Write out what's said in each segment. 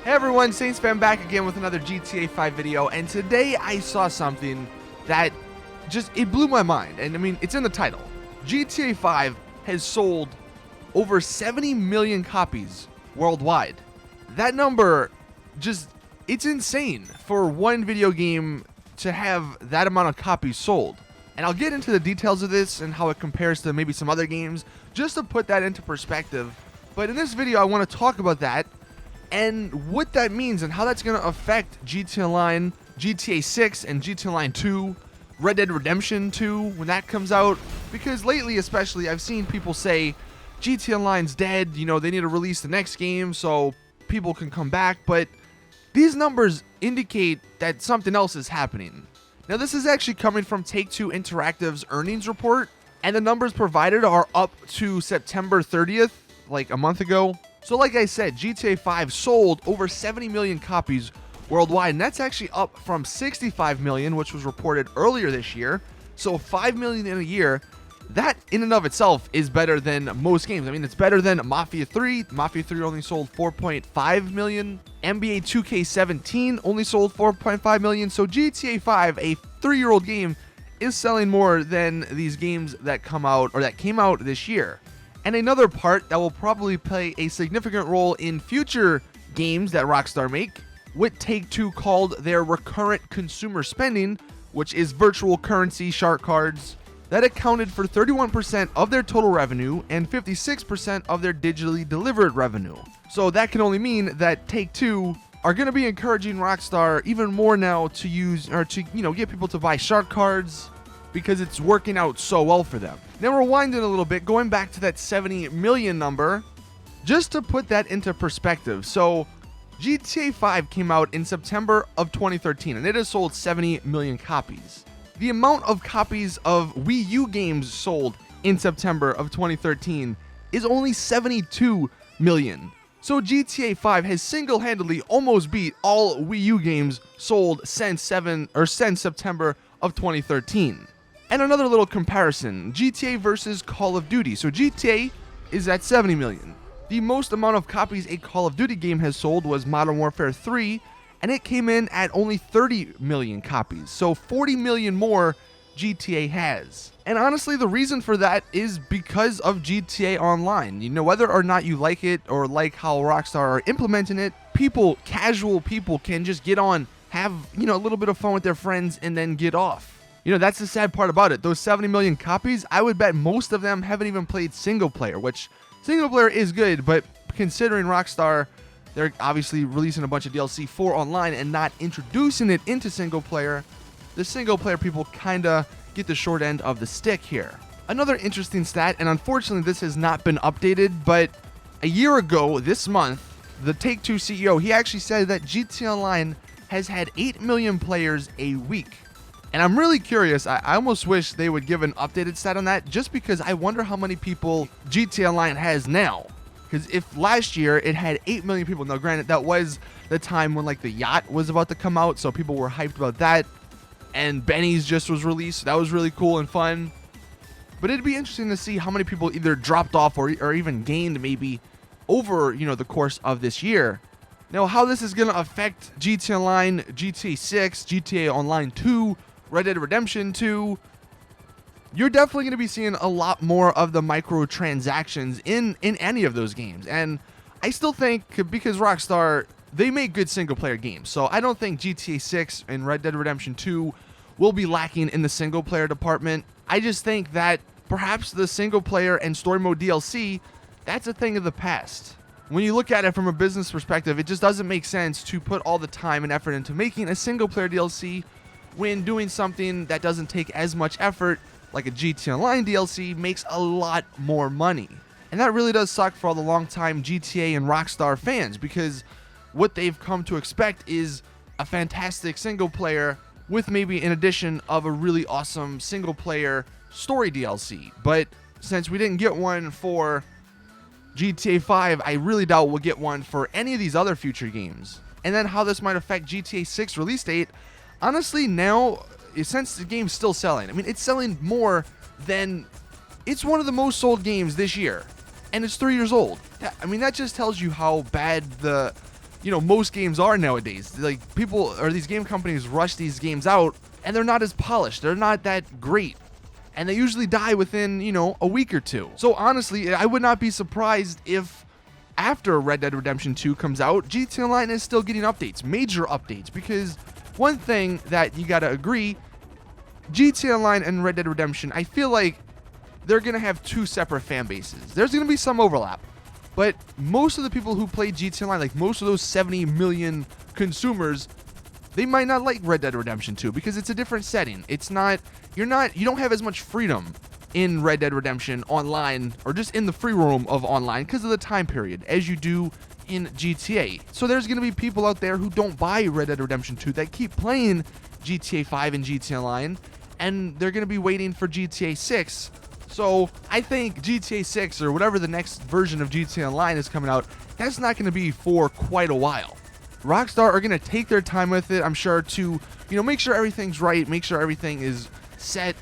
Hey everyone, Saintsfan back again with another GTA 5 video, and today I saw something that it blew my mind, and I mean, it's in the title. GTA 5 has sold over 70 million copies worldwide. That number it's insane for one video game to have that amount of copies sold. And I'll get into the details of this and how it compares to maybe some other games, just to put that into perspective. But in this video, I want to talk about that and what that means and how that's going to affect GTA Online, GTA 6, and GTA Online 2, Red Dead Redemption 2 when that comes out. Because lately, especially, I've seen people say GTA Online's dead, they need to release the next game so people can come back. But these numbers indicate that something else is happening. Now, this is actually coming from Take-Two Interactive's earnings report, and the numbers provided are up to September 30th, like a month ago. So like I said, GTA 5 sold over 70 million copies worldwide, and that's actually up from 65 million, which was reported earlier this year. So 5 million in a year. That in and of itself is better than most games. I mean, it's better than Mafia 3. Mafia 3 only sold 4.5 million. NBA 2K17 only sold 4.5 million. So GTA 5, a 3-year-old game, is selling more than these games that come out or that came out this year. And another part that will probably play a significant role in future games that Rockstar make, what Take-Two called their recurrent consumer spending, which is virtual currency shark cards, that accounted for 31% of their total revenue and 56% of their digitally delivered revenue. So that can only mean that Take-Two are going to be encouraging Rockstar even more now to use or to get people to buy shark cards, because it's working out so well for them. Now, rewinding a little bit, going back to that 70 million number, just to put that into perspective. So GTA 5 came out in September of 2013, and it has sold 70 million copies. The amount of copies of Wii U games sold in September of 2013 is only 72 million. So GTA 5 has single-handedly almost beat all Wii U games sold since September of 2013. And another little comparison, GTA versus Call of Duty. So GTA is at 70 million. The most amount of copies a Call of Duty game has sold was Modern Warfare 3, and it came in at only 30 million copies. So 40 million more GTA has. And honestly, the reason for that is because of GTA Online. Whether or not you like it or like how Rockstar are implementing it, casual people can just get on, have, a little bit of fun with their friends, and then get off. That's the sad part about it. Those 70 million copies, I would bet most of them haven't even played single player, which single player is good, but considering Rockstar, they're obviously releasing a bunch of DLC for online and not introducing it into single player, the single player people kind of get the short end of the stick here. Another interesting stat, and unfortunately this has not been updated, but a year ago this month, the Take-Two CEO, he actually said that GTA Online has had 8 million players a week. And I'm really curious, I almost wish they would give an updated stat on that, just because I wonder how many people GTA Online has now. Because if last year it had 8 million people, now granted that was the time when the yacht was about to come out, so people were hyped about that, and Benny's just was released, so that was really cool and fun. But it'd be interesting to see how many people either dropped off or even gained maybe over the course of this year. Now, how this is going to affect GTA Online, GTA 6, GTA Online 2, Red Dead Redemption 2, you're definitely going to be seeing a lot more of the microtransactions in any of those games. And I still think, because Rockstar, they make good single-player games, so I don't think GTA 6 and Red Dead Redemption 2 will be lacking in the single-player department. I just think that perhaps the single-player and story mode DLC, that's a thing of the past. When you look at it from a business perspective, it just doesn't make sense to put all the time and effort into making a single-player DLC when doing something that doesn't take as much effort, like a GTA Online DLC, makes a lot more money. And that really does suck for all the long-time GTA and Rockstar fans, because what they've come to expect is a fantastic single player with maybe an addition of a really awesome single player story DLC. But since we didn't get one for GTA 5, I really doubt we'll get one for any of these other future games. And then how this might affect GTA 6 release date, honestly, now, since the game's still selling, I mean, it's selling more than, it's one of the most sold games this year, and it's 3 years old. I mean, that just tells you how bad the most games are nowadays. Like, people or these game companies rush these games out, and they're not as polished. They're not that great. And they usually die within, a week or two. So honestly, I would not be surprised if after Red Dead Redemption 2 comes out, GTA Online is still getting updates, major updates, because one thing that you gotta agree, GTA Online and Red Dead Redemption, I feel like they're gonna have two separate fan bases. There's gonna be some overlap, but most of the people who play GTA Online, like most of those 70 million consumers, they might not like Red Dead Redemption 2 because it's a different setting. It's not, you don't have as much freedom in Red Dead Redemption Online, or just in the free roam of online, because of the time period, as you do in GTA. So there's going to be people out there who don't buy Red Dead Redemption 2 that keep playing GTA 5 and GTA Online, and they're going to be waiting for GTA 6. So I think GTA 6, or whatever the next version of GTA Online is coming out, that's not going to be for quite a while. Rockstar are going to take their time with it, I'm sure, to, make sure everything's right, make sure everything is set.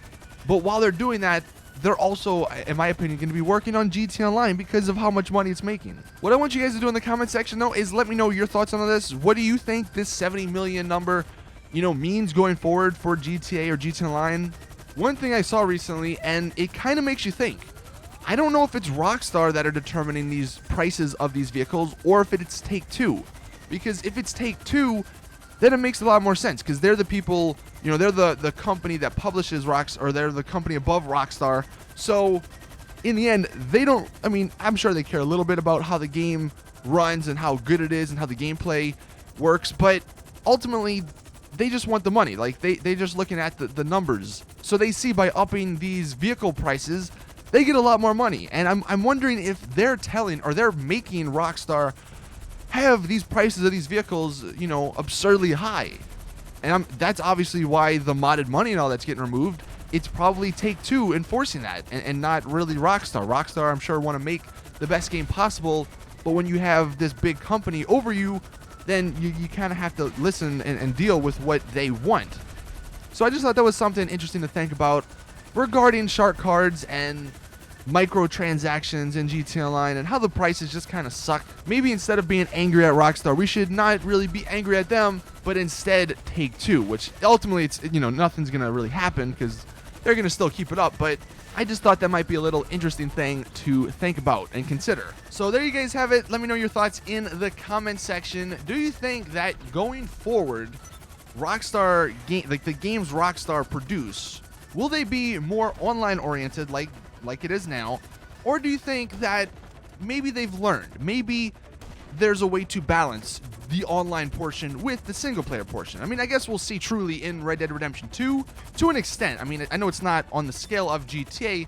But while they're doing that, they're also, in my opinion, going to be working on GTA Online because of how much money it's making. What I want you guys to do in the comment section, though, is let me know your thoughts on this. What do you think this 70 million number, means going forward for GTA or GTA Online? One thing I saw recently, and it kind of makes you think. I don't know if it's Rockstar that are determining these prices of these vehicles, or if it's Take-Two. Because if it's Take-Two, then it makes a lot more sense, because they're the people, they're the company that publishes Rockstar, or they're the company above Rockstar. So in the end, I'm sure they care a little bit about how the game runs and how good it is and how the gameplay works, but ultimately they just want the money. Like, they're just looking at the numbers. So they see by upping these vehicle prices, they get a lot more money. And I'm wondering if they're making Rockstar have these prices of these vehicles, absurdly high. And that's obviously why the modded money and all that's getting removed. It's probably Take-Two enforcing that, and not really Rockstar. Rockstar, I'm sure, want to make the best game possible, but when you have this big company over you, then you kind of have to listen and deal with what they want. So I just thought that was something interesting to think about regarding shark cards and microtransactions in GTA Online, and how the prices just kind of suck. Maybe instead of being angry at Rockstar, we should not really be angry at them, but instead Take-Two, which ultimately it's, nothing's gonna really happen because they're gonna still keep it up. But I just thought that might be a little interesting thing to think about and consider. So there you guys have it. Let me know your thoughts in the comment section. Do you think that going forward, Rockstar the games Rockstar produce, will they be more online oriented like it is now? Or do you think that maybe they've learned, maybe there's a way to balance the online portion with the single player portion? I guess we'll see truly in Red Dead Redemption 2 to an extent. I know it's not on the scale of GTA,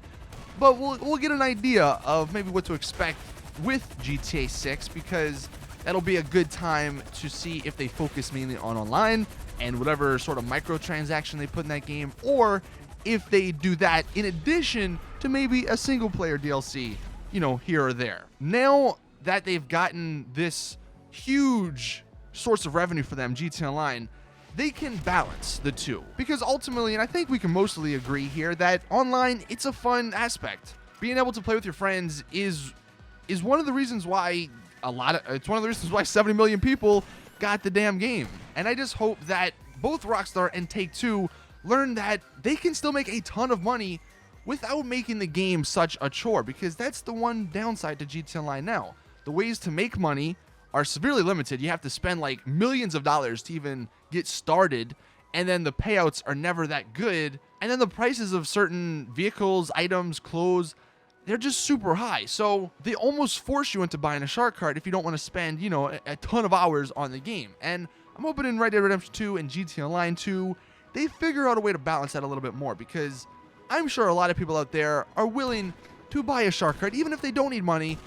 but we'll get an idea of maybe what to expect with GTA 6, because that'll be a good time to see if they focus mainly on online and whatever sort of microtransaction they put in that game, or if they do that in addition to maybe a single player DLC, here or there. Now that they've gotten this huge source of revenue for them, GTA Online, they can balance the two. Because ultimately, and I think we can mostly agree here, that online, it's a fun aspect. Being able to play with your friends is one of the reasons why it's one of the reasons why 70 million people got the damn game. And I just hope that both Rockstar and Take-Two learn that they can still make a ton of money without making the game such a chore, because that's the one downside to GTA Online now. The ways to make money are severely limited. You have to spend like millions of dollars to even get started, and then the payouts are never that good, and then the prices of certain vehicles, items, clothes, they're just super high. So they almost force you into buying a shark card if you don't want to spend, a ton of hours on the game. And I'm hoping in Red Dead Redemption 2 and GTA Online 2, they figure out a way to balance that a little bit more, because I'm sure a lot of people out there are willing to buy a shark card, even if they don't need money,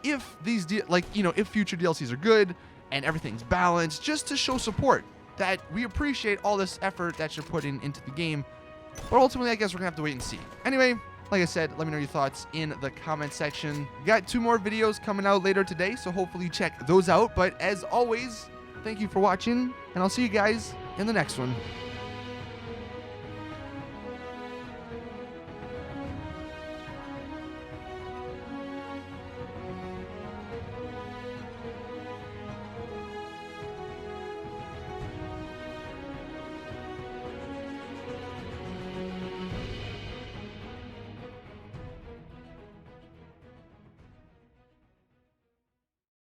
if these, if future DLCs are good and everything's balanced, just to show support that we appreciate all this effort that you're putting into the game. But ultimately, I guess we're gonna have to wait and see. Anyway, like I said, let me know your thoughts in the comment section. Got 2 more videos coming out later today, so hopefully check those out. But as always, thank you for watching, and I'll see you guys in the next one.